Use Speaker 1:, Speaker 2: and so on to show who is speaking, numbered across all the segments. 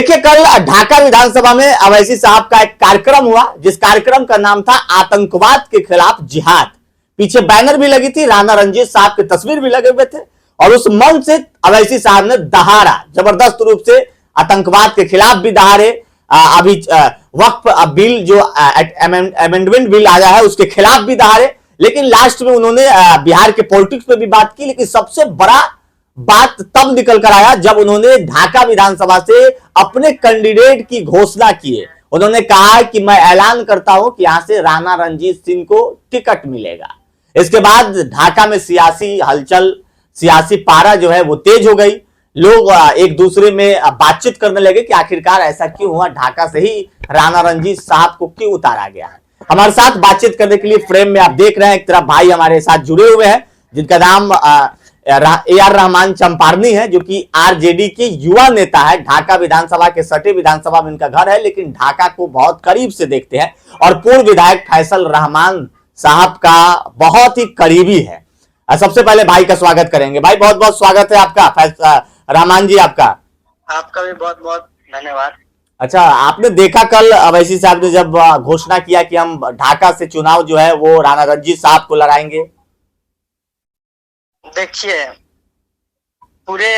Speaker 1: देखिए, कल ढाका विधानसभा में अवैसी साहब का एक कार्यक्रम हुआ, जिस कार्यक्रम का नाम था आतंकवाद के खिलाफ जिहाद। पीछे बैनर भी लगी थी, राणा रणजीत साहब की तस्वीर भी लगे हुए थे और उस मंच से अवैसी साहब ने दहाड़ा, जबरदस्त रूप से आतंकवाद के खिलाफ भी दहाड़े। अभी वक्फ बिल जो अमेंडमेंट बिल आया है उसके खिलाफ भी दहाड़े। लेकिन लास्ट में उन्होंने बिहार के पॉलिटिक्स पे भी बात की। लेकिन सबसे बड़ा बात तब निकल कर आया जब उन्होंने ढाका विधानसभा से अपने कैंडिडेट की घोषणा की है। उन्होंने कहा कि मैं ऐलान करता हूं कि यहां से राणा रणजीत सिंह को टिकट मिलेगा। इसके बाद ढाका में सियासी हलचल, सियासी पारा जो है वो तेज हो गई। लोग एक दूसरे में बातचीत करने लगे कि आखिरकार ऐसा क्यों हुआ, ढाका से ही राणा रणजीत साहब को क्यों उतारा गया है। हमारे साथ बातचीत करने के लिए फ्रेम में आप देख रहे हैं एक तरफ भाई हमारे साथ जुड़े हुए हैं जिनका नाम AR रहमान चंपारनी है, जो कि आरजेडी के युवा नेता है। ढाका विधानसभा के सटे विधानसभा में इनका घर है, लेकिन ढाका को बहुत करीब से देखते हैं और पूर्व विधायक फैसल रहमान साहब का बहुत ही करीबी है। सबसे पहले भाई का स्वागत करेंगे। भाई बहुत बहुत स्वागत है आपका रहमान जी। आपका
Speaker 2: भी बहुत बहुत धन्यवाद।
Speaker 1: अच्छा, आपने देखा कल अवैसी साहब ने जब घोषणा किया कि हम ढाका से चुनाव जो है वो राणा रणजीत साहब को लड़ाएंगे।
Speaker 2: देखिए, पूरे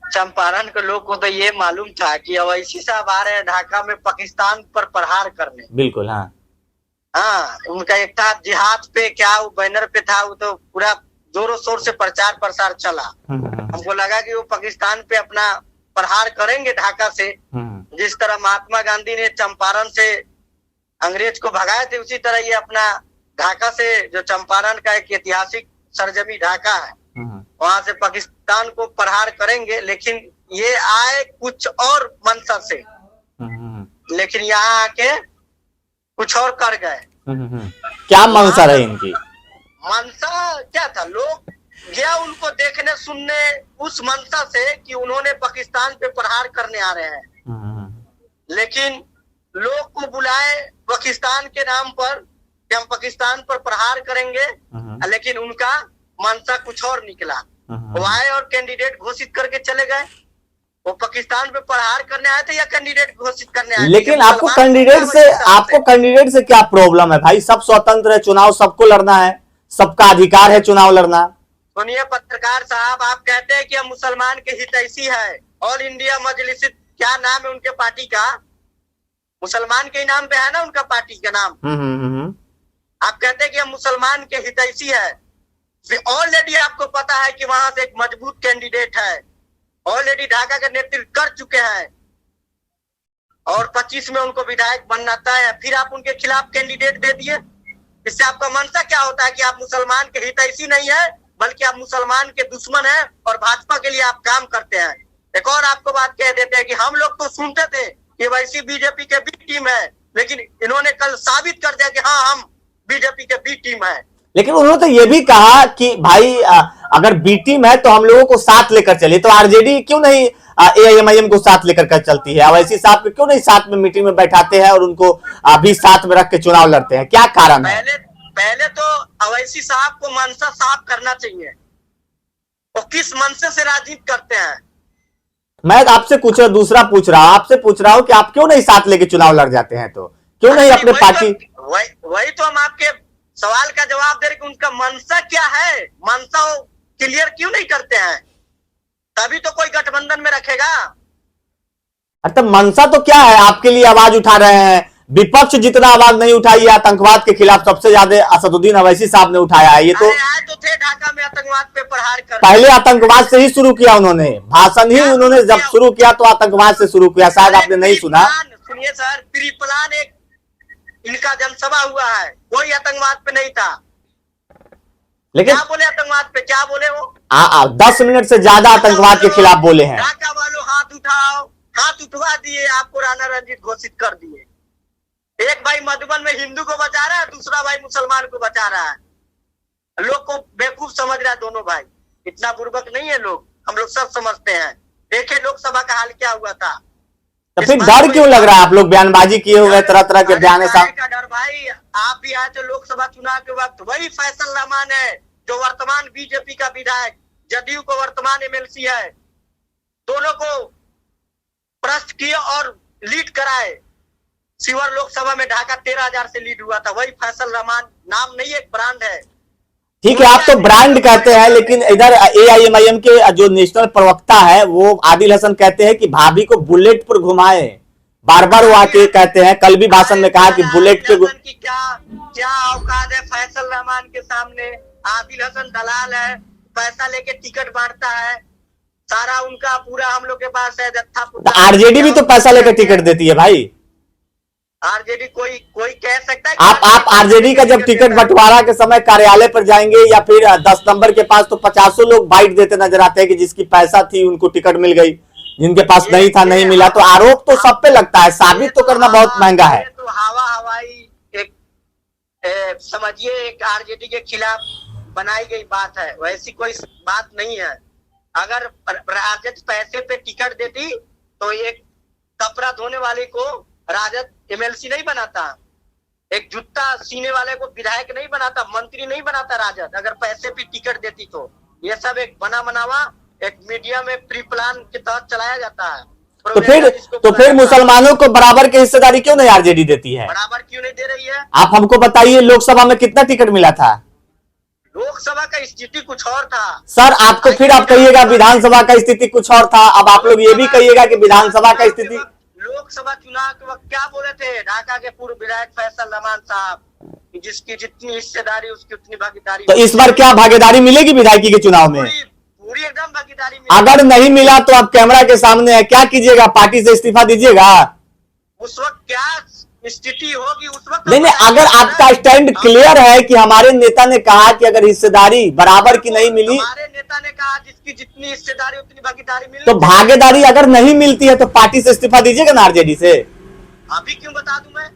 Speaker 2: चंपारण के लोग को तो ये मालूम था कि अवैसी साहब आ रहे हैं ढाका में पाकिस्तान पर प्रहार करने।
Speaker 1: बिल्कुल,
Speaker 2: हाँ, उनका एक था जिहाद पे, क्या वो बैनर पे था, वो तो पूरा जोरों शोर से प्रचार प्रसार चला। हमको लगा कि वो पाकिस्तान पे अपना प्रहार करेंगे ढाका से। जिस तरह महात्मा गांधी ने चंपारण से अंग्रेज को भगाए थे, उसी तरह ये अपना ढाका से, जो चंपारण का एक ऐतिहासिक सरजमी ढाका है, वहां से पाकिस्तान को प्रहार करेंगे। लेकिन ये आए कुछ और मंशा से, लेकिन यहाँ आके कुछ और कर गए।
Speaker 1: क्या मंशा रही इनकी?
Speaker 2: मंशा क्या था? लोग गया उनको देखने सुनने उस मंशा से कि उन्होंने पाकिस्तान पे प्रहार करने आ रहे हैं। लेकिन लोग को बुलाए पाकिस्तान के नाम पर कि हम पाकिस्तान पर प्रहार करेंगे, लेकिन उनका मंशा कुछ और निकला। वो आए और कैंडिडेट घोषित करके चले गए। वो पाकिस्तान पे प्रहार करने आए थे या कैंडिडेट घोषित करने आए थे?
Speaker 1: लेकिन आपको कैंडिडेट से क्या प्रॉब्लम है भाई? सब स्वतंत्र है, चुनाव सबको लड़ना है, सबका अधिकार है चुनाव लड़ना।
Speaker 2: सुनिए पत्रकार साहब, आप कहते हैं कि हम मुसलमान के हितैषी है। ऑल इंडिया मजलिस, क्या नाम है उनके पार्टी का? मुसलमान के नाम पे है ना उनका पार्टी का नाम। आप कहते हैं कि हम मुसलमान के हितैषी है। ऑलरेडी आपको पता है कि वहां से एक मजबूत कैंडिडेट है, ऑलरेडी ढाका का नेतृत्व कर चुके हैं और 25 में उनको विधायक बनना तय है। फिर आप उनके खिलाफ कैंडिडेट दे दिए। इससे आपका मंशा क्या होता है कि आप मुसलमान के हितैषी नहीं है, बल्कि आप मुसलमान के दुश्मन हैं और भाजपा के लिए आप काम करते हैं। एक और आपको बात कह देते हैं कि हम लोग तो सुनते थे कि वैसी बीजेपी के बी टीम है, लेकिन इन्होंने कल साबित कर दिया कि हाँ, हम बीजेपी के बी टीम है।
Speaker 1: लेकिन उन्होंने तो ये भी कहा कि भाई अगर बी टीम है तो हम लोगों को साथ लेकर चले। तो आरजेडी क्यों नहीं AIMIM को साथ लेकर कर चलती है? अवैसी साहब को क्यों नहीं साथ में मीटिंग में बैठाते हैं और उनको भी साथ में रख के चुनाव लड़ते हैं? क्या कारण है?
Speaker 2: पहले तो अवैसी साहब को मंशा साफ करना चाहिए, वो किस मंशा से राजनीति करते हैं।
Speaker 1: मैं आपसे दूसरा पूछ रहा हूँ कि आप क्यों नहीं साथ लेके चुनाव लड़ जाते हैं? तो क्यों नहीं अपने पार्टी?
Speaker 2: वही तो हम आपके सवाल का जवाब दे रहे कि उनका मंशा क्या है, मंशा क्लियर क्यों नहीं करते हैं? तभी तो कोई गठबंधन में रखेगा।
Speaker 1: अरे मंशा तो क्या है? आपके लिए आवाज उठा रहे हैं। विपक्ष जितना आवाज नहीं उठाई है आतंकवाद के खिलाफ, सबसे ज्यादा असदुद्दीन अवैसी साहब ने उठाया है। ये तो
Speaker 2: आए तो थे ढाका में आतंकवाद पे प्रहार कर।
Speaker 1: पहले आतंकवाद से ही शुरू किया उन्होंने, भाषण ही उन्होंने जब शुरू किया तो आतंकवाद से शुरू किया। शायद आपने नहीं सुना।
Speaker 2: सुनिए सर, त्रिप्लान एक इनका जनसभा हुआ है, कोई आतंकवाद पे नहीं था। लेकिन क्या बोले आतंकवाद पे? क्या बोले वो?
Speaker 1: 10 मिनट से ज्यादा आतंकवाद के खिलाफ बोले हैं।
Speaker 2: ढाका वालों हाथ उठाओ, हाथ उठवा दिए, आपको राणा रणजीत घोषित कर दिए। एक भाई मधुबन में हिंदू को बचा रहा है, दूसरा भाई मुसलमान को बचा रहा है। लोग को बेवकूफ समझ रहा है दोनों भाई। इतना बुर्बक नहीं है लोग, हम लोग सब समझते हैं। देखे लोकसभा का हाल क्या हुआ था।
Speaker 1: तो फिर डर क्यों लग रहा है? आप लोग बयानबाजी किए हुए, तरह तरह के बयान है साहब।
Speaker 2: डर भाई, आप भी आए थे लोकसभा चुनाव के वक्त। वही फैसल रहमान है जो वर्तमान बीजेपी का विधायक, जदयू को वर्तमान MLC है, दोनों को प्रस्त किए और लीड कराए। शिवर लोकसभा में ढाका 13,000 से लीड हुआ था। वही फैसल रहमान, नाम नहीं एक ब्रांड है।
Speaker 1: ठीक है, आप तो ब्रांड कहते हैं, लेकिन इधर एआईएमआईएम के जो नेशनल प्रवक्ता है वो आदिल हसन कहते हैं कि भाभी को बुलेट पर घुमाए। बार बार वो आके कहते हैं, कल भी भाषण में कहा कि बुलेट पे
Speaker 2: की क्या औकात है फैसल रहमान के सामने। आदिल हसन दलाल है, पैसा लेके टिकट बांटता है, सारा उनका पूरा हम लोग के पास है जत्था।
Speaker 1: आरजेडी भी तो पैसा लेकर टिकट देती है भाई।
Speaker 2: आरजेडी कोई कह सकता है
Speaker 1: आप आरजेडी का जब टिकट बंटवारा के समय कार्यालय पर जाएंगे या फिर 10 नंबर के पास, तो 50 लोग बाइट देते नजर आते हैं कि जिसकी पैसा थी उनको टिकट मिल गई, जिनके पास नहीं था नहीं मिला। तो आरोप तो सब पे लगता है, साबित तो करना बहुत महंगा है।
Speaker 2: तो हवाई एक समझिए एक आरजेडी के खिलाफ बनाई गई बात है, वैसी कोई बात नहीं है। अगर राजद पैसे पे टिकट देती तो एक कपड़ा धोने वाले को राजद एमएलसी नहीं बनाता, एक जूता सीने वाले को विधायक नहीं बनाता, मंत्री नहीं बनाता राजद, अगर पैसे पे टिकट देती तो। ये सब एक बना बनावा एक मीडिया में प्री प्लान के तहत चलाया जाता है।
Speaker 1: तो फिर मुसलमानों को बराबर की हिस्सेदारी क्यों नहीं आरजेडी देती है?
Speaker 2: बराबर क्यों नहीं दे रही है?
Speaker 1: आप हमको बताइए, लोकसभा में कितना टिकट मिला था?
Speaker 2: लोकसभा का स्थिति कुछ और था
Speaker 1: सर। आपको फिर आप कहिएगा विधानसभा का स्थिति कुछ और था, अब आप लोग ये भी कहिएगा कि विधानसभा का स्थिति।
Speaker 2: लोकसभा चुनाव के वक्त क्या बोले थे ढाका के पूर्व विधायक फैसल रहमान साहब, जिसकी जितनी हिस्सेदारी उसकी उतनी भागीदारी।
Speaker 1: तो इस बार क्या भागीदारी मिलेगी विधायकी के चुनाव में?
Speaker 2: पूरी एकदम भागीदारी मिलेगी।
Speaker 1: अगर नहीं मिला तो आप कैमरा के सामने है, क्या कीजिएगा? पार्टी से इस्तीफा दीजिएगा?
Speaker 2: उस वक्त क्या स्थिति होगी उस वक्त।
Speaker 1: नहीं, अगर आपका स्टैंड क्लियर है कि हमारे नेता ने कहा कि अगर हिस्सेदारी बराबर की नहीं मिली,
Speaker 2: हमारे नेता ने कहा जिसकी जितनी हिस्सेदारी उतनी भागीदारी मिली,
Speaker 1: तो भागीदारी अगर नहीं मिलती है तो पार्टी से इस्तीफा दीजिएगा ना आरजेडी से?
Speaker 2: अभी क्यों बता दूं मैं?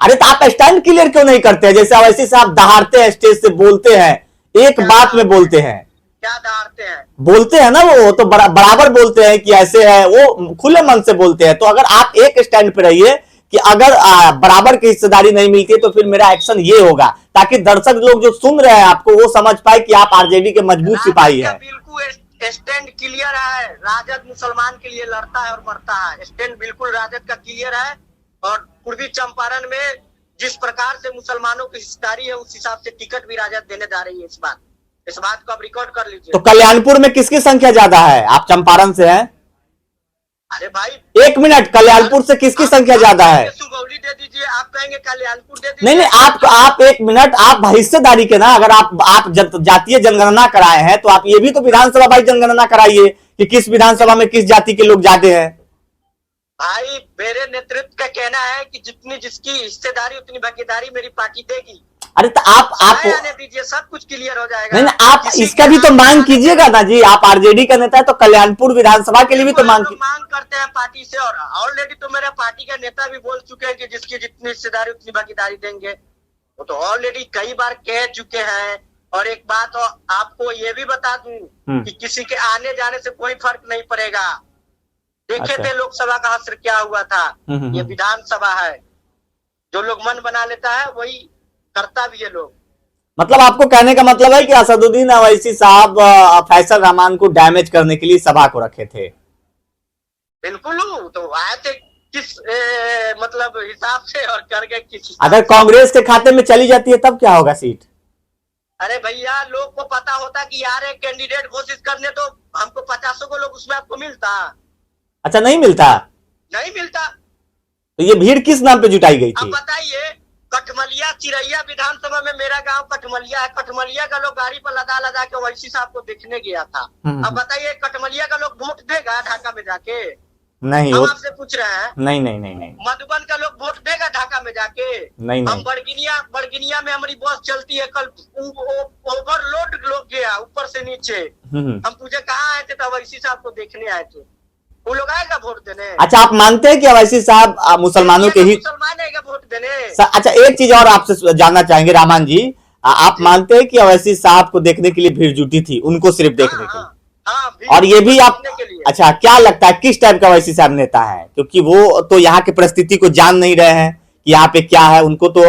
Speaker 1: अरे तो आप स्टैंड क्लियर क्यों नहीं करते हैं? जैसे अवैसी साहब दहाड़ते हैं, स्टेज से बोलते हैं, एक बात में बोलते हैं।
Speaker 2: क्या दहाड़ते हैं?
Speaker 1: बोलते हैं ना, वो तो बराबर बोलते हैं कि ऐसे है, वो खुले मन से बोलते हैं। तो अगर आप एक स्टैंड पे रहिए कि अगर बराबर की हिस्सेदारी नहीं मिलती है तो फिर मेरा एक्शन ये होगा, ताकि दर्शक लोग जो सुन रहे हैं आपको वो समझ पाए कि आप आरजेडी के मजबूत सिपाही हैं।
Speaker 2: बिल्कुल स्टैंड क्लियर है, राजद मुसलमान के लिए लड़ता है और मरता है। स्टैंड बिल्कुल राजद का क्लियर है, और पूर्वी चंपारण में जिस प्रकार से मुसलमानों की हिस्सेदारी है उस हिसाब से टिकट भी राजद देने जा रही है। इस बात को आप रिकॉर्ड कर लीजिए।
Speaker 1: तो कल्याणपुर में किसकी संख्या ज्यादा है? आप चंपारण से हैं।
Speaker 2: अरे भाई
Speaker 1: एक मिनट, कल्याणपुर से किसकी संख्या ज्यादा है?
Speaker 2: सुगौली दे दीजिए, आप कहेंगे कल्याणपुर दे दीजिए।
Speaker 1: नहीं, आप एक मिनट, आप हिस्सेदारी के ना, अगर आप जातीय जनगणना कराए हैं तो आप ये भी तो विधानसभा भाई जनगणना कराइए कि किस विधानसभा में किस जाति के लोग ज्यादा हैं।
Speaker 2: भाई मेरे नेतृत्व का कहना है कि जितनी जिसकी हिस्सेदारी उतनी भागीदारी मेरी पार्टी देगी।
Speaker 1: अरे तो आप
Speaker 2: आने दीजिए, सब कुछ क्लियर हो जाएगा।
Speaker 1: नहीं, आप इसका भी तो मांग कीजिएगा ना जी। आप आरजेडी का नेता है तो कल्याणपुर विधानसभा के लिए भी तो मांग
Speaker 2: करते हैं पार्टी से, और ऑलरेडी तो मेरे पार्टी का नेता भी बोल चुके हैं कि जिसकी जितनी हिस्सेदारी उतनी भागीदारी देंगे। वो तो ऑलरेडी कई बार कह चुके हैं। और एक बात और आपको ये भी बता दूं कि किसी के आने जाने से कोई फर्क नहीं पड़ेगा। देखे थे लोकसभा का असर क्या हुआ था, ये विधानसभा है। जो लोग मन बना लेता है वही करता भी है लोग।
Speaker 1: मतलब आपको कहने का मतलब है कि असदुद्दीन अवैसी साहब फैसल रहमान को डैमेज करने के लिए सभा को रखे थे?
Speaker 2: बिल्कुल, तो आए थे किस मतलब हिसाब से और करके किस।
Speaker 1: अगर कांग्रेस के खाते में चली जाती है तब क्या होगा सीट?
Speaker 2: अरे भैया, लोग को पता होता कि यार एक कैंडिडेट घोषित करने तो हमको 50 को लोग उसमें आपको मिलता।
Speaker 1: अच्छा, नहीं मिलता?
Speaker 2: नहीं मिलता।
Speaker 1: तो ये भीड़ किस नाम पे जुटाई गई थी?
Speaker 2: अब बताइए, कठमलिया चिरैया विधानसभा में मेरा गांव कठमलिया है। कठमलिया का लोग गाड़ी पर लदा लदा के ओवैसी साहब को देखने गया था। अब बताइए, कठमलिया का लोग वोट देगा ढाका में जाके?
Speaker 1: नहीं,
Speaker 2: हम आपसे पूछ रहे हैं।
Speaker 1: नहीं नहीं नहीं नहीं।
Speaker 2: मधुबन का लोग वोट देगा ढाका में जाके?
Speaker 1: नहीं।
Speaker 2: हम बड़गिनिया में हमारी बस चलती है, कल ओवरलोड लोग गया ऊपर से नीचे। हम पूछे कहाँ आए थे, तो ओवैसी साहब को देखने आए थे। वो लोग आएगा वोट देने?
Speaker 1: अच्छा, आप मानते हैं कि अवैसी साहब मुसलमानों के ही
Speaker 2: मुसलमान आएगा वोट देने?
Speaker 1: अच्छा, एक चीज और आपसे जानना चाहेंगे रामान जी, आप मानते हैं कि अवैसी साहब को देखने के लिए भीड़ जुटी थी, उनको सिर्फ देखने के लिए? और ये भी आप, अच्छा, क्या लगता है किस टाइप का अवैसी साहब नेता है? क्योंकि वो तो यहाँ की परिस्थिति को जान नहीं रहे हैं कि यहाँ पे क्या है, उनको तो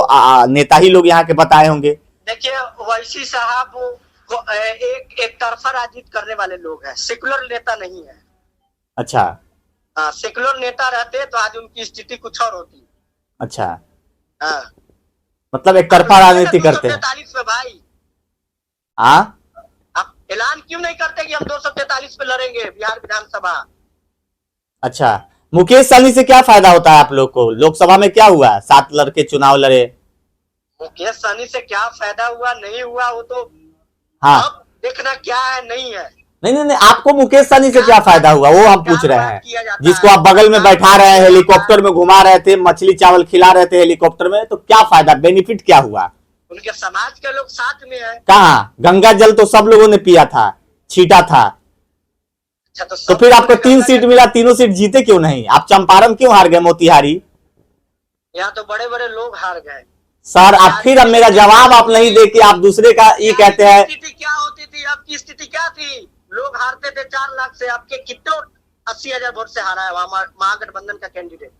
Speaker 1: नेता ही लोग यहाँ के बताए होंगे।
Speaker 2: देखिए, अवैसी साहब एक तरफा राजनीति करने वाले लोग हैं, सेकुलर नेता नहीं है।
Speaker 1: अच्छा,
Speaker 2: सेकुलर नेता रहते तो आज उनकी स्थिति कुछ और होती।
Speaker 1: अच्छा,
Speaker 2: हाँ,
Speaker 1: मतलब एक तरफा राजनीति करते हैं।
Speaker 2: 243 पे भाई
Speaker 1: हाँ,
Speaker 2: आप ऐलान क्यों नहीं करते कि हम 243 पे लड़ेंगे बिहार विधानसभा?
Speaker 1: अच्छा, मुकेश सहनी से क्या फायदा होता है आप लोग को? लोकसभा में क्या हुआ? 7 लड़के चुनाव लड़े।
Speaker 2: मुकेश सहनी से क्या फायदा हुआ नहीं हुआ वो तो
Speaker 1: हाँ,
Speaker 2: अब देखना क्या है नहीं है।
Speaker 1: नहीं नहीं नहीं, आपको मुकेश सहनी से क्या फायदा हुआ वो हम पूछ रहे
Speaker 2: किया
Speaker 1: हैं।
Speaker 2: जाता
Speaker 1: जिसको
Speaker 2: है।
Speaker 1: आप बगल में बैठा रहे हैं, हेलीकॉप्टर में घुमा रहे थे, मछली चावल खिला रहे थे हेलीकॉप्टर में, तो क्या फायदा, बेनिफिट क्या हुआ?
Speaker 2: उनके समाज के लोग साथ में है।
Speaker 1: कहाँ? गंगा जल तो सब लोगों ने पिया था, छीटा था।
Speaker 2: अच्छा,
Speaker 1: तो
Speaker 2: सब
Speaker 1: फिर आपको
Speaker 2: लोग
Speaker 1: 3
Speaker 2: गंगा
Speaker 1: सीट
Speaker 2: जल-
Speaker 1: मिला, तीनों सीट जीते क्यों नहीं? आप चंपारण क्यों हार गए, मोतिहारी?
Speaker 2: यहाँ तो बड़े बड़े लोग हार गए।
Speaker 1: सर आप फिर अब मेरा जवाब आप नहीं दे के आप दूसरे का ये कहते हैं।
Speaker 2: स्थिति क्या होती थी, आपकी स्थिति क्या थी? लोग हारते थे 4 लाख से, आपके कितने 80,000 वोट से हारा है वहां महागठबंधन का कैंडिडेट।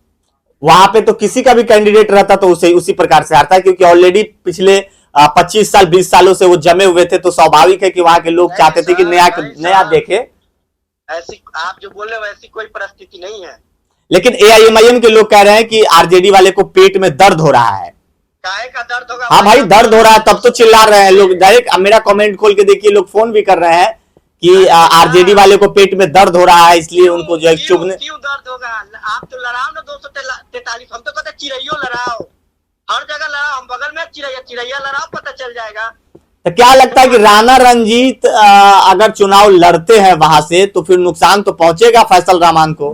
Speaker 1: वहां पे तो किसी का भी कैंडिडेट रहता तो उसे उसी प्रकार से हारता है, क्योंकि ऑलरेडी पिछले 25 साल 20 सालों से वो जमे हुए थे, तो स्वाभाविक है कि वहां के लोग चाहते थे कि नया देखे।
Speaker 2: ऐसी आप जो बोल रहे हो वैसी कोई परिस्थिति नहीं है।
Speaker 1: लेकिन एआईएमआईएम के लोग कह रहे हैं कि आरजेडी वाले को पेट में दर्द हो रहा है।
Speaker 2: काहे का दर्द होगा?
Speaker 1: हाँ भाई, दर्द हो रहा है तब तो चिल्ला रहे हैं लोग। डायरेक्ट मेरा कमेंट खोल के देखिए, लोग फोन भी कर रहे हैं कि आरजेडी वाले को पेट में दर्द हो रहा है, इसलिए उनको जो है चुभने।
Speaker 2: क्यों दर्द होगा? आप तो लड़ाओ ना 243। हम तो कहते चिड़ैयो लड़ाओ, हर जगह लड़ाओ। हम बगल में चिड़ैया लड़ाओ, पता चल जाएगा।
Speaker 1: तो क्या लगता है कि राणा रंजीत अगर चुनाव लड़ते हैं वहां से, तो फिर नुकसान तो पहुंचेगा फैसल रहमान को?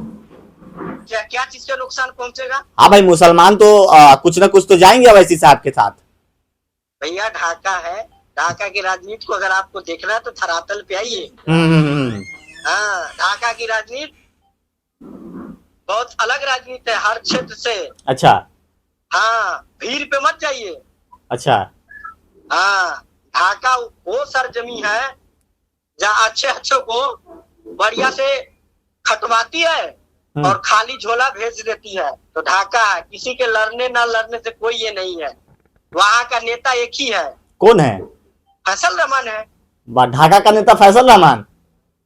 Speaker 2: क्या क्या चीज का नुकसान पहुंचेगा?
Speaker 1: हाँ भाई, मुसलमान तो कुछ ना कुछ तो जाएंगे अवैसी साहब के साथ।
Speaker 2: भैया ढाका है, ढाका की राजनीति को अगर आपको देखना है तो धरातल पे आइए। हाँ, ढाका की राजनीति बहुत अलग राजनीति है हर क्षेत्र से।
Speaker 1: अच्छा,
Speaker 2: हाँ, भीड़ पे मत जाइए।
Speaker 1: अच्छा,
Speaker 2: हाँ, ढाका वो सरजमी है जहाँ अच्छे अच्छों को बढ़िया से खटवाती है और खाली झोला भेज देती है। तो ढाका है, किसी के लड़ने ना लड़ने से कोई ये नहीं है। वहां का नेता एक ही है।
Speaker 1: कौन है?
Speaker 2: फैसल रहमान है।
Speaker 1: ढाका का नेता फैसल रहमान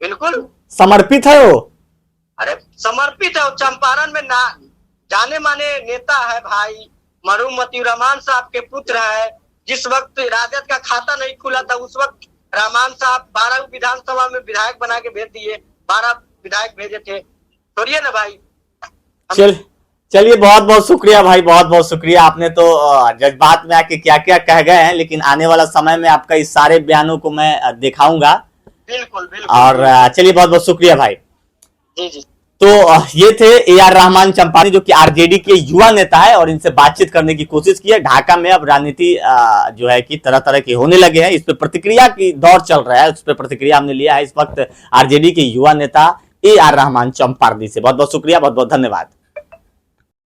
Speaker 2: बिल्कुल
Speaker 1: समर्पित है वो।
Speaker 2: अरे समर्पित है, चंपारण में ना जाने माने नेता है भाई। मरहूम मतीउर रहमान साहब के पुत्र है। जिस वक्त राजद का खाता नहीं खुला था उस वक्त रहमान साहब 12 विधानसभा में विधायक बना के भेज दिए। 12 विधायक भेजे थे, छोड़िए ना भाई।
Speaker 1: चलिए, बहुत बहुत शुक्रिया भाई, बहुत बहुत शुक्रिया। आपने तो जज्बात में आके क्या क्या कह गए हैं, लेकिन आने वाला समय में आपका इस सारे बयानों को मैं दिखाऊंगा।
Speaker 2: बिल्कुल बिल्कुल।
Speaker 1: और चलिए, बहुत बहुत शुक्रिया भाई।
Speaker 2: जी जी।
Speaker 1: तो ये थे AR रहमान चंपानी, जो कि आरजेडी के युवा नेता है, और इनसे बातचीत करने की कोशिश की है। ढाका में अब राजनीति जो है कि तरह तरह के होने लगे हैं, इस पर प्रतिक्रिया की दौर चल रहा है, उस पर प्रतिक्रिया हमने लिया है इस वक्त आरजेडी के युवा नेता AR रहमान चंपारदी से। बहुत बहुत शुक्रिया, बहुत बहुत धन्यवाद।